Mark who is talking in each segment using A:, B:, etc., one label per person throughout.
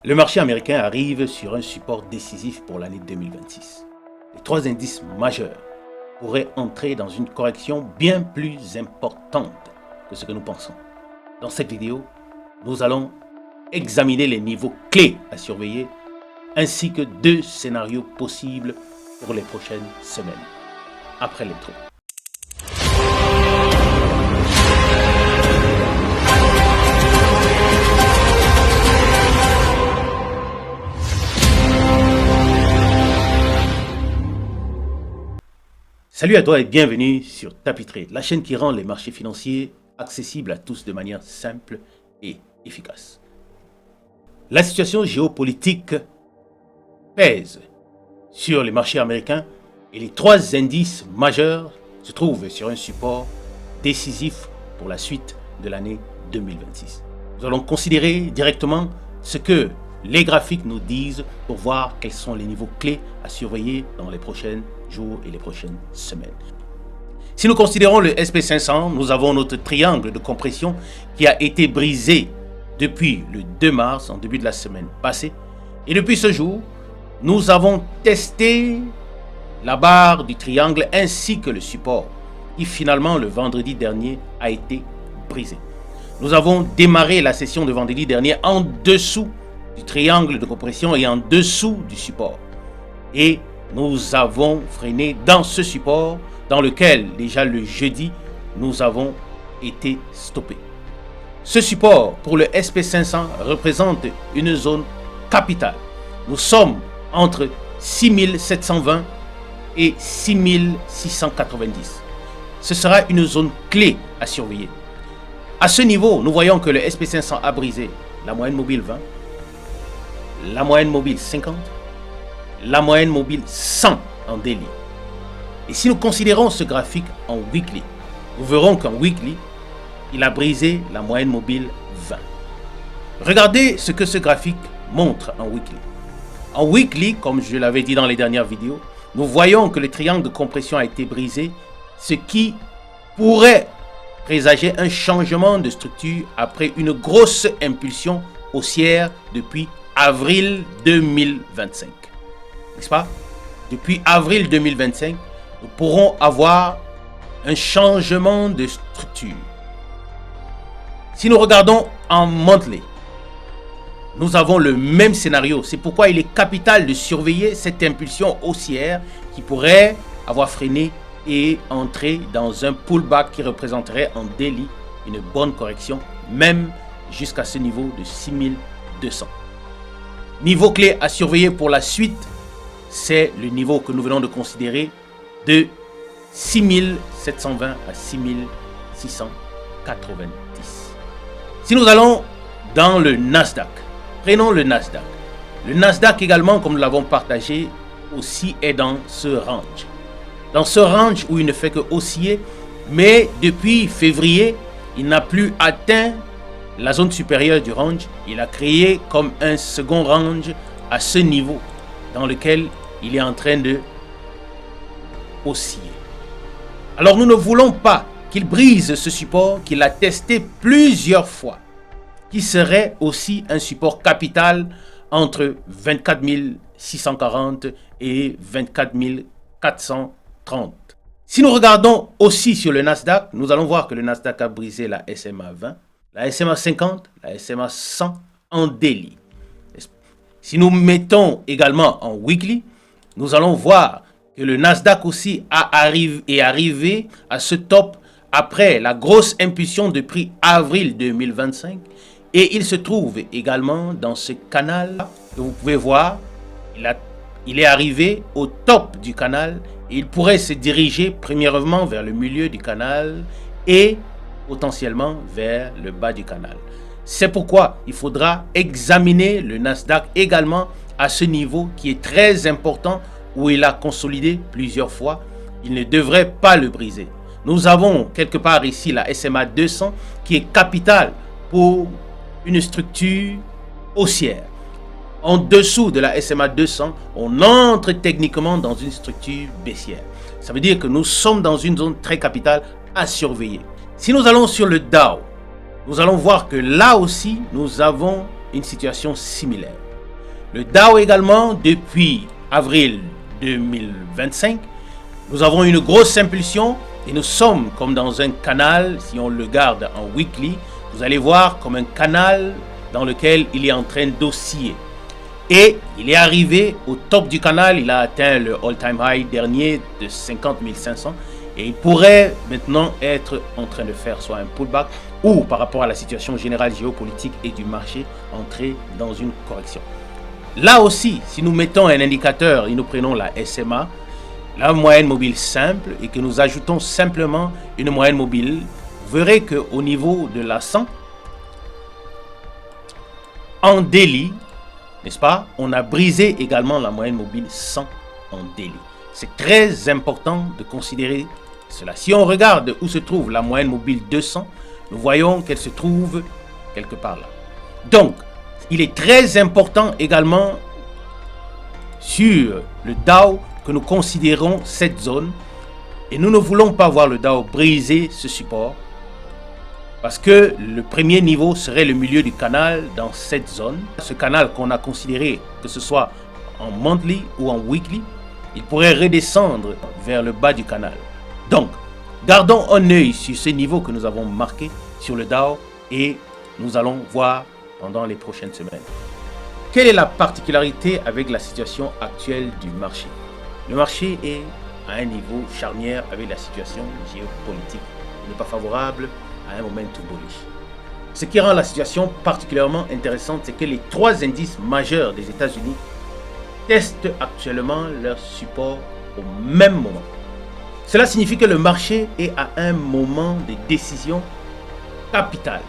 A: Le marché américain arrive sur un support décisif pour l'année 2026. Les trois indices majeurs pourraient entrer dans une correction bien plus importante que ce que nous pensons. Dans cette vidéo, nous allons examiner les niveaux clés à surveiller ainsi que deux scénarios possibles pour les prochaines semaines. Après l'intro. Salut à toi et bienvenue sur Tapis Trade, la chaîne qui rend les marchés financiers accessibles à tous de manière simple et efficace. La situation géopolitique pèse sur les marchés américains et les trois indices majeurs se trouvent sur un support décisif pour la suite de l'année 2026. Nous allons considérer directement ce que les graphiques nous disent pour voir quels sont les niveaux clés à surveiller dans les prochains jours et les prochaines semaines. Si nous considérons le SP500, nous avons notre triangle de compression qui a été brisé depuis le 2 mars, en début de la semaine passée. Et depuis ce jour, nous avons testé la barre du triangle ainsi que le support qui finalement le vendredi dernier a été brisé. Nous avons démarré la session de vendredi dernier en dessous du triangle de compression et en dessous du support. Et nous avons freiné dans ce support dans lequel déjà le jeudi nous avons été stoppés. Ce support pour le SP500 représente une zone capitale. Nous sommes entre 6720 et 6690. Ce sera une zone clé à surveiller. À ce niveau, nous voyons que le SP500 a brisé la moyenne mobile 20, la moyenne mobile 50, la moyenne mobile 100 en daily. Et si nous considérons ce graphique en weekly, nous verrons qu'en weekly, il a brisé la moyenne mobile 20. Regardez ce que ce graphique montre en weekly. En weekly, comme je l'avais dit dans les dernières vidéos, nous voyons que le triangle de compression a été brisé, ce qui pourrait présager un changement de structure après une grosse impulsion haussière depuis avril 2025. N'est-ce pas? Depuis avril 2025, nous pourrons avoir un changement de structure. Si nous regardons en monthly, nous avons le même scénario. C'est pourquoi il est capital de surveiller cette impulsion haussière qui pourrait avoir freiné et entrer dans un pullback qui représenterait en daily une bonne correction, même jusqu'à ce niveau de 6200. Niveau clé à surveiller pour la suite, c'est le niveau que nous venons de considérer de 6720 à 6690. Si nous allons dans le Nasdaq, prenons le Nasdaq. Le Nasdaq également, comme nous l'avons partagé, aussi est dans ce range. Dans ce range où il ne fait que osciller, mais depuis février, il n'a plus atteint la zone supérieure du range. Il a créé comme un second range à ce niveau dans lequel il est en train de osciller. Alors nous ne voulons pas qu'il brise ce support qu'il a testé plusieurs fois, qui serait aussi un support capital entre 24 640 et 24 430. Si nous regardons aussi sur le Nasdaq, nous allons voir que le Nasdaq a brisé la SMA 20, la SMA 50, la SMA 100 en daily. Si nous mettons également en weekly, nous allons voir que le Nasdaq aussi est arrivé à ce top après la grosse impulsion depuis avril 2025 et il se trouve également dans ce canal que vous pouvez voir. Il est arrivé au top du canal et il pourrait se diriger premièrement vers le milieu du canal et potentiellement vers le bas du canal. C'est pourquoi il faudra examiner le Nasdaq également à ce niveau qui est très important où il a consolidé plusieurs fois. Il ne devrait pas le briser. Nous avons quelque part ici la SMA 200 qui est capitale pour une structure haussière. En dessous de la SMA 200, on entre techniquement dans une structure baissière. Ça veut dire que nous sommes dans une zone très capitale à surveiller. Si nous allons sur le Dow, nous allons voir que là aussi, nous avons une situation similaire. Le Dow également, depuis avril 2025, nous avons une grosse impulsion et nous sommes comme dans un canal, si on le garde en weekly, vous allez voir comme un canal dans lequel il est en train d'osciller. Et il est arrivé au top du canal, il a atteint le all-time high dernier de 50 500 et il pourrait maintenant être en train de faire soit un pullback ou par rapport à la situation générale géopolitique et du marché, entrer dans une correction. Là aussi, si nous mettons un indicateur et nous prenons la SMA, la moyenne mobile simple, et que nous ajoutons simplement une moyenne mobile, vous verrez qu'au niveau de la 100, en daily, n'est-ce pas, on a brisé également la moyenne mobile 100 en daily. C'est très important de considérer cela. Si on regarde où se trouve la moyenne mobile 200, nous voyons qu'elle se trouve quelque part là. Donc, il est très important également sur le Dow que nous considérons cette zone et nous ne voulons pas voir le Dow briser ce support parce que le premier niveau serait le milieu du canal dans cette zone. Ce canal qu'on a considéré, que ce soit en monthly ou en weekly, il pourrait redescendre vers le bas du canal. Donc, gardons un œil sur ce niveau que nous avons marqué sur le Dow et nous allons voir pendant les prochaines semaines. Quelle est la particularité avec la situation actuelle du marché? Le marché est à un niveau charnière avec la situation géopolitique. Il n'est pas favorable à un momentum bullish. Ce qui rend la situation particulièrement intéressante, c'est que les trois indices majeurs des États-Unis testent actuellement leur support au même moment. Cela signifie que le marché est à un moment de décision capitale.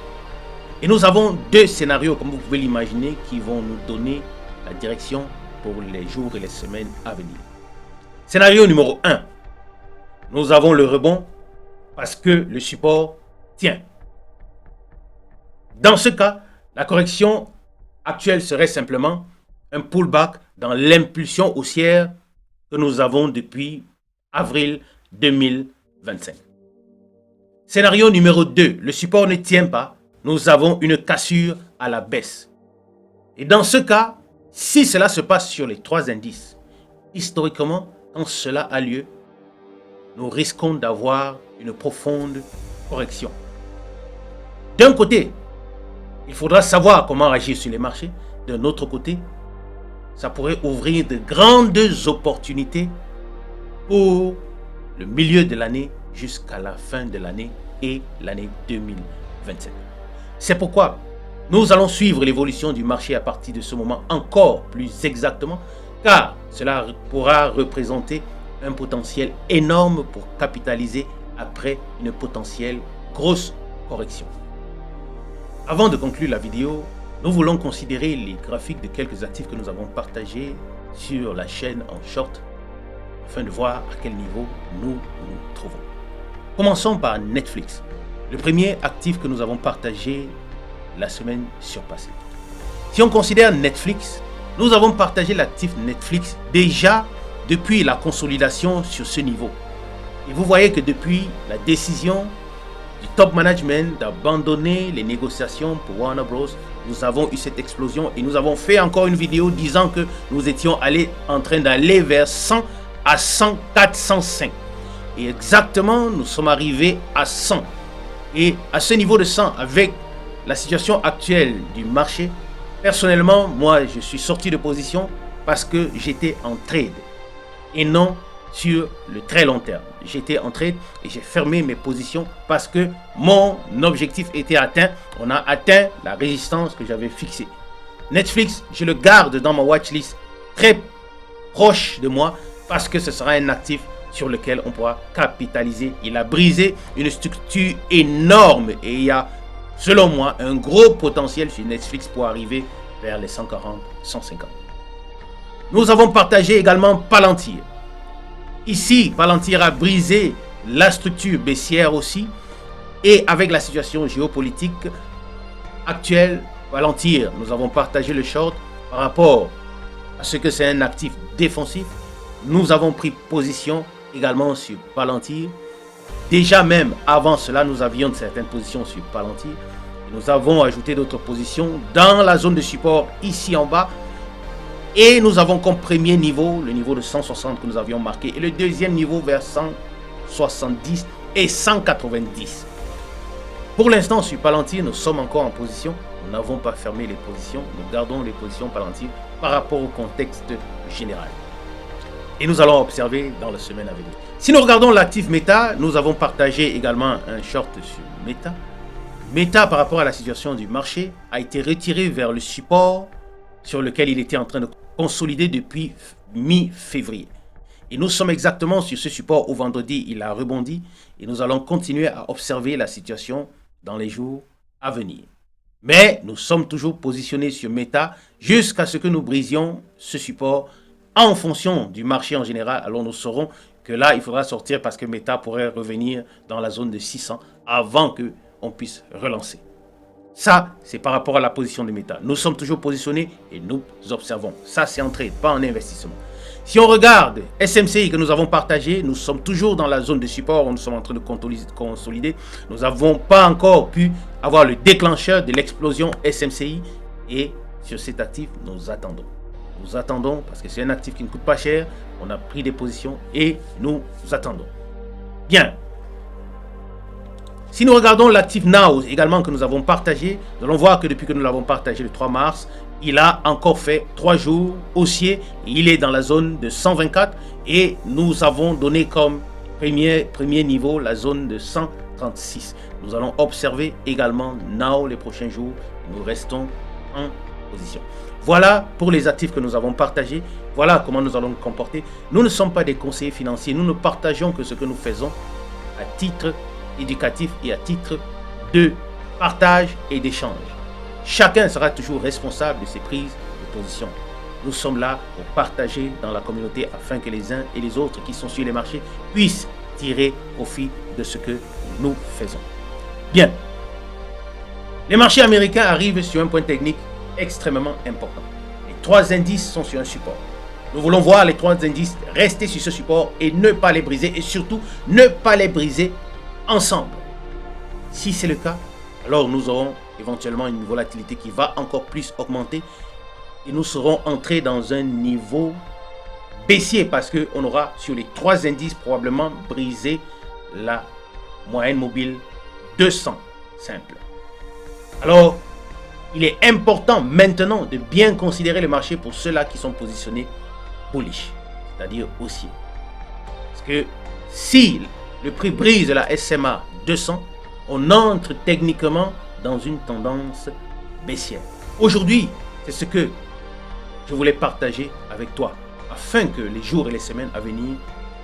A: Et nous avons deux scénarios, comme vous pouvez l'imaginer, qui vont nous donner la direction pour les jours et les semaines à venir. Scénario numéro 1. Nous avons le rebond parce que le support tient. Dans ce cas, la correction actuelle serait simplement un pullback dans l'impulsion haussière que nous avons depuis avril 2025. Scénario numéro 2. Le support ne tient pas. Nous avons une cassure à la baisse. Et dans ce cas, si cela se passe sur les trois indices, historiquement, quand cela a lieu, nous risquons d'avoir une profonde correction. D'un côté, il faudra savoir comment agir sur les marchés. D'un autre côté, ça pourrait ouvrir de grandes opportunités pour le milieu de l'année jusqu'à la fin de l'année et l'année 2027. C'est pourquoi nous allons suivre l'évolution du marché à partir de ce moment encore plus exactement, car cela pourra représenter un potentiel énorme pour capitaliser après une potentielle grosse correction. Avant de conclure la vidéo, nous voulons considérer les graphiques de quelques actifs que nous avons partagés sur la chaîne en short afin de voir à quel niveau nous nous trouvons. Commençons par Netflix, le premier actif que nous avons partagé la semaine surpassée. Si on considère Netflix, nous avons partagé l'actif Netflix déjà depuis la consolidation sur ce niveau. Et vous voyez que depuis la décision du top management d'abandonner les négociations pour Warner Bros, nous avons eu cette explosion et nous avons fait encore une vidéo disant que nous étions en train d'aller vers 100 à 104, 105. Et exactement, nous sommes arrivés à 100. Et à ce niveau de 100, avec la situation actuelle du marché, personnellement, moi, je suis sorti de position parce que j'étais en trade et non sur le très long terme. J'étais en trade et j'ai fermé mes positions parce que mon objectif était atteint. On a atteint la résistance que j'avais fixée. Netflix, je le garde dans ma watchlist très proche de moi parce que ce sera un actif sur lequel on pourra capitaliser. Il a brisé une structure énorme et il y a, selon moi, un gros potentiel sur Netflix pour arriver vers les 140, 150. Nous avons partagé également Palantir. Ici, Palantir a brisé la structure baissière aussi. Et avec la situation géopolitique actuelle, Palantir, nous avons partagé le short par rapport à ce que c'est un actif défensif. Nous avons pris position également sur Palantir. Déjà même avant cela, nous avions certaines positions sur Palantir. Nous avons ajouté d'autres positions dans la zone de support ici en bas. Et nous avons comme premier niveau le niveau de 160 que nous avions marqué. Et le deuxième niveau vers 170 et 190. Pour l'instant, sur Palantir, nous sommes encore en position. Nous n'avons pas fermé les positions. Nous gardons les positions Palantir par rapport au contexte général. Et nous allons observer dans la semaine à venir. Si nous regardons l'actif Meta, nous avons partagé également un short sur Meta. Meta, par rapport à la situation du marché, a été retiré vers le support sur lequel il était en train de consolider depuis mi-février. Et nous sommes exactement sur ce support où vendredi, il a rebondi. Et nous allons continuer à observer la situation dans les jours à venir. Mais nous sommes toujours positionnés sur Meta jusqu'à ce que nous brisions ce support en fonction du marché en général. Alors nous saurons que là, il faudra sortir parce que Meta pourrait revenir dans la zone de 600 avant qu'on puisse relancer. Ça, c'est par rapport à la position de Meta. Nous sommes toujours positionnés et nous observons. Ça, c'est en trade, pas en investissement. Si on regarde SMCI que nous avons partagé, nous sommes toujours dans la zone de support où nous sommes en train de consolider. Nous n'avons pas encore pu avoir le déclencheur de l'explosion SMCI. Et sur cet actif, nous attendons. Nous attendons parce que c'est un actif qui ne coûte pas cher. On a pris des positions et nous attendons. Bien. Si nous regardons l'actif Now également que nous avons partagé, nous allons voir que depuis que nous l'avons partagé le 3 mars, il a encore fait 3 jours haussier. Il est dans la zone de 124 et nous avons donné comme premier niveau la zone de 136. Nous allons observer également Now les prochains jours. Nous restons en position. Voilà pour les actifs que nous avons partagés. Voilà comment nous allons nous comporter. Nous ne sommes pas des conseillers financiers. Nous ne partageons que ce que nous faisons à titre éducatif et à titre de partage et d'échange. Chacun sera toujours responsable de ses prises de position. Nous sommes là pour partager dans la communauté afin que les uns et les autres qui sont sur les marchés puissent tirer profit de ce que nous faisons. Bien. Les marchés américains arrivent sur un point technique extrêmement important. Les 3 indices sont sur un support. Nous voulons voir les 3 indices rester sur ce support et ne pas les briser et surtout ne pas les briser ensemble. Si c'est le cas, alors nous aurons éventuellement une volatilité qui va encore plus augmenter et nous serons entrés dans un niveau baissier parce qu'on aura sur les 3 indices probablement brisé la moyenne mobile 200 simple. Alors, il est important maintenant de bien considérer le marché pour ceux-là qui sont positionnés bullish, c'est-à-dire haussier. Parce que si le prix brise la SMA 200, on entre techniquement dans une tendance baissière. Aujourd'hui, c'est ce que je voulais partager avec toi, afin que les jours et les semaines à venir,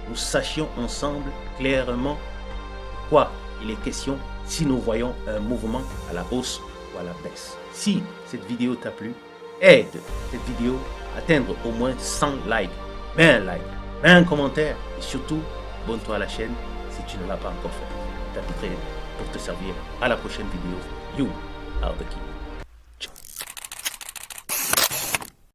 A: nous sachions ensemble clairement de quoi il est question si nous voyons un mouvement à la hausse ou à la baisse. Si cette vidéo t'a plu, aide cette vidéo à atteindre au moins 100 likes. Mets un like, mets un commentaire et surtout, abonne-toi à la chaîne si tu ne l'as pas encore fait. Je t'inviterai pour te servir à la prochaine vidéo. You are the key.